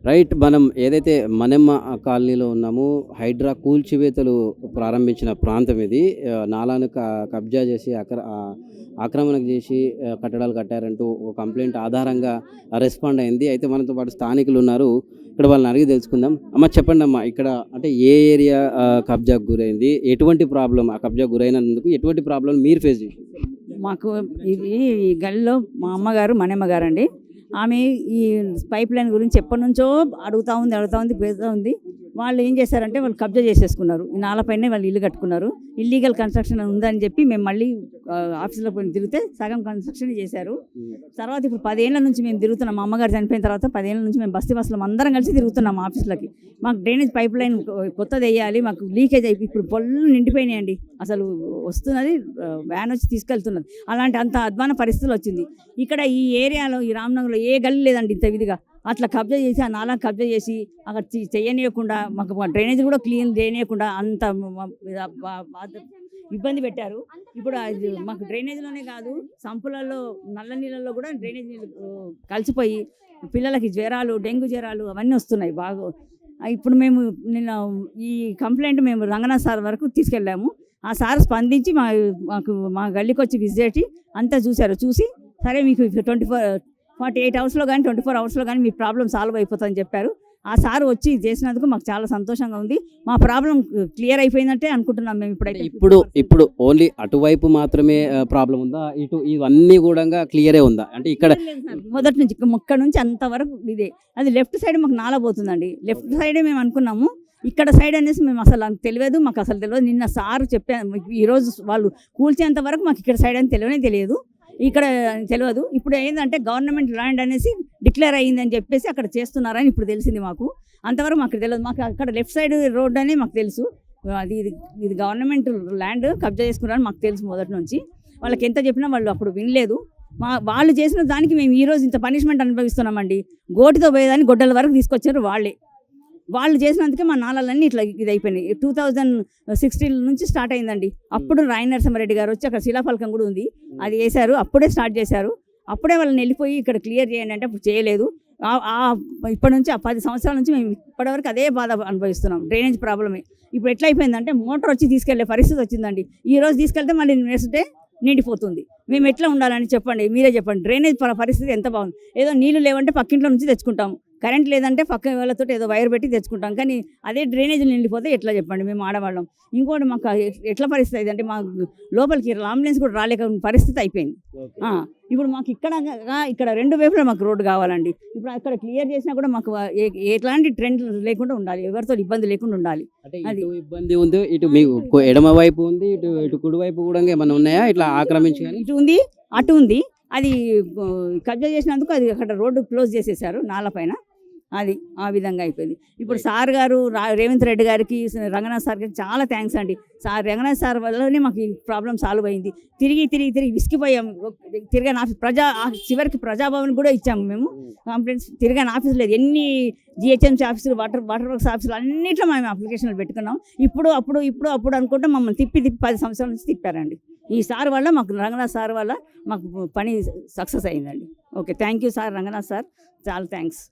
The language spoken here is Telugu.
రైట్. మనం ఏదైతే మನೆమ్మ కాలనీలో ఉన్నామో, హైడ్రా కూల్చివేతలు ప్రారంభించిన ప్రాంతం ఇది. నాలాను కబ్జా చేసి ఆక్రమణకు చేసి కట్టడాలు కట్టారంటూ ఒక కంప్లెయింట్ ఆధారంగా రెస్పాండ్ అయింది. అయితే మనతో పాటు స్థానికులున్నారు. ఇక్కడ వాళ్ళని అడిగి తెలుసుకుందాం. అమ్మ చెప్పండమ్మా, ఇక్కడ అంటే ఏ ఏరియా కబ్జాకు గురైంది? ఎటువంటి ప్రాబ్లమ్ ఆ కబ్జాకు గురైనందుకు ఎటువంటి ప్రాబ్లమ్ మీరు ఫేస్ చేశారు? మాకు ఇది ఈ గల్లీలో మా అమ్మగారు మనమ్మ గారండి. ఆమె ఈ పైప్ లైన్ గురించి ఎప్పటి నుంచో అడుగుతూ ఉంది పేరుతూ ఉంది. వాళ్ళు ఏం చేశారంటే వాళ్ళు కబ్జా చేసేసుకున్నారు. ఈ నాలపైనే వాళ్ళు ఇల్లు కట్టుకున్నారు. ఇల్లీగల్ కన్స్ట్రక్షన్ ఉందని చెప్పి మేము మళ్ళీ ఆఫీసులో పోయి తిరిగితే సగం కన్స్ట్రక్షన్ చేశారు. తర్వాత ఇప్పుడు 10 ఏళ్ల నుంచి మేము తిరుగుతున్నాం. మా అమ్మగారు చనిపోయిన తర్వాత 10 ఏళ్ల నుంచి మేము బస్తీ బస్సులో అందరం కలిసి తిరుగుతున్నాం ఆఫీసులకి. మాకు డ్రైనేజ్ పైప్ లైన్ కొత్తది వేయాలి, మాకు లీకేజ్ అయిపోయి ఇప్పుడు పొల్లు నిండిపోయినాయండి. అసలు వస్తున్నది వ్యాన్ వచ్చి తీసుకెళ్తున్నది. అలాంటి అంత అధ్వాన పరిస్థితులు వచ్చింది. ఇక్కడ ఈ ఏరియాలో ఈ రామ్నగర్లో ఏ గల్లీ లేదండి ఇంత విధిగా. అట్లా కబ్జా చేసి ఆ నాలా కబ్జా చేసి అక్కడ చేయనీయకుండా మాకు డ్రైనేజ్ కూడా క్లీన్ చేయనీయకుండా అంత ఇబ్బంది పెట్టారు. ఇప్పుడు మాకు డ్రైనేజ్లోనే కాదు, సంపులలో నల్ల నీళ్ళల్లో కూడా డ్రైనేజ్ నీళ్ళు కలిసిపోయి పిల్లలకి జ్వరాలు, డెంగ్యూ జ్వరాలు అవన్నీ వస్తున్నాయి బాగా. ఇప్పుడు మేము నిన్న ఈ కంప్లైంట్ మేము రంగనాథ్ సార్ వరకు తీసుకెళ్ళాము. ఆ సార్ స్పందించి మా గల్లీకి వచ్చి విజిట్ చేసి అంతా చూశారు. చూసి సరే మీకు 48 అవర్స్లో కానీ 24 అవర్స్లో కానీ మీ ప్రాబ్లం సాల్వ్ అయిపోతుందని చెప్పారు. ఆ సార్ వచ్చి చేసినందుకు మాకు చాలా సంతోషంగా ఉంది. మా ప్రాబ్లం క్లియర్ అయిపోయిందంటే అనుకుంటున్నాం మేము ఇప్పుడైతే. ఇప్పుడు ఓన్లీ అటువైపు మాత్రమే ప్రాబ్లం ఉందా? ఇవన్నీ కూడా క్లియరే ఉందా? అంటే ఇక్కడ మొదటి నుంచి ఇక్కడ నుంచి అంతవరకు ఇదే. అది లెఫ్ట్ సైడ్ మాకు నాలా పోతుందండి. లెఫ్ట్ సైడే మేము అనుకున్నాము. ఇక్కడ సైడ్ అనేసి మేము అసలు తెలియదు, మాకు అసలు తెలియదు. నిన్న సార్ చెప్పాను, ఈరోజు వాళ్ళు కూల్చేంత వరకు మాకు ఇక్కడ సైడ్ అని తెలియదు, ఇక్కడ తెలియదు. ఇప్పుడు ఏంటంటే గవర్నమెంట్ ల్యాండ్ అనేసి డిక్లేర్ అయ్యిందని చెప్పేసి అక్కడ చేస్తున్నారని ఇప్పుడు తెలిసింది మాకు. అంతవరకు మాకు తెలియదు. మాకు అక్కడ లెఫ్ట్ సైడ్ రోడ్ అని మాకు తెలుసు. ఇది గవర్నమెంట్ ల్యాండ్ కబ్జా చేసుకున్నారని మాకు తెలుసు మొదటి నుంచి. వాళ్ళకి ఎంత చెప్పినా వాళ్ళు అప్పుడు వినలేదు. వాళ్ళు చేసిన దానికి మేము ఈరోజు ఇంత పనిష్మెంట్ అనుభవిస్తున్నామండి. గోటితో పోయేదాన్ని గొడ్డల వరకు తీసుకొచ్చారు వాళ్ళే. వాళ్ళు చేసినందుకే మా నాళాలన్నీ ఇట్లా ఇది అయిపోయినాయి. 2016 నుంచి స్టార్ట్ అయిందండి. అప్పుడు రాయి నరసింహారెడ్డి గారు వచ్చి అక్కడ శిలాఫలకం కూడా ఉంది, అది వేశారు. అప్పుడే స్టార్ట్ చేశారు. అప్పుడే వాళ్ళని వెళ్ళిపోయి ఇక్కడ క్లియర్ చేయండి అంటే అప్పుడు చేయలేదు. ఇప్పటి నుంచి 10 సంవత్సరాల నుంచి మేము ఇప్పటివరకు అదే బాధ అనుభవిస్తున్నాం. డ్రైనేజ్ ప్రాబ్లమే. ఇప్పుడు ఎట్లా అయిపోయిందంటే మోటార్ వచ్చి తీసుకెళ్లే పరిస్థితి వచ్చిందండి. ఈ రోజు తీసుకెళ్తే మళ్ళీ నెక్స్ట్ డే నిండిపోతుంది. మేము ఎట్లా ఉండాలని చెప్పండి, మీరే చెప్పండి. డ్రైనేజ్ పరిస్థితి ఎంత బాగుంది. ఏదో నీళ్లు లేవంటే పక్కింట్లో నుంచి తెచ్చుకుంటాము, కరెంట్ లేదంటే పక్క వాళ్ళతో ఏదో వైర్ పెట్టి తెచ్చుకుంటాం. కానీ అదే డ్రైనేజ్ నిండిపోతే ఎట్లా చెప్పండి మేము ఆడవాళ్ళం. ఇంకోటి మాకు ఎట్లా పరిస్థితి అయింది అంటే మాకు లోపలికి అంబులెన్స్ కూడా రాలేక పరిస్థితి అయిపోయింది. ఇప్పుడు మాకు ఇక్కడ 2 వైపులా మాకు రోడ్డు కావాలండి. ఇప్పుడు అక్కడ క్లియర్ చేసినా కూడా మాకు ఎట్లాంటి ట్రెండ్ లేకుండా ఉండాలి, ఎవరితో ఇబ్బంది లేకుండా ఉండాలి. అది ఇబ్బంది ఉంది. ఇటు మీకు ఎడమ వైపు ఉంది, ఇటు కుడి వైపు కూడా ఏమైనా ఉన్నాయా ఇట్లా ఆక్రమించి? ఇటు ఉంది, అటు ఉంది. అది కబ్జా చేసినందుకు అది అక్కడ రోడ్డు క్లోజ్ చేసేసారు నాల పైన. అది ఆ విధంగా అయిపోయింది. ఇప్పుడు సార్ గారు రేవంత్ రెడ్డి గారికి, రంగనాథ్ సార్ గారికి చాలా థ్యాంక్స్ అండి. రంగనాథ్ సార్ వల్లనే మాకు ఈ ప్రాబ్లం సాల్వ్ అయింది. తిరిగి విసిగిపోయాము. తిరగని ఆఫీస్ చివరికి ప్రజాభవన్ కూడా ఇచ్చాము మేము కంప్లైంట్స్. తిరగని ఆఫీస్ లేదు. ఎన్ని జిహెచ్ఎంసీ ఆఫీసులు, వాటర్ వర్క్స్ ఆఫీసులు అన్నింటిలో మేము అప్లికేషన్లు పెట్టుకున్నాం. ఇప్పుడు అనుకుంటే మమ్మల్ని తిప్పి 10 సంవత్సరాల నుంచి తిప్పారండి. ఈ సార్ వల్ల మాకు, రంగనాథ్ సార్ వల్ల మాకు పని సక్సెస్ అయిందండి. Okay, thank you sir, Ranganath sir, చాలా థ్యాంక్స్.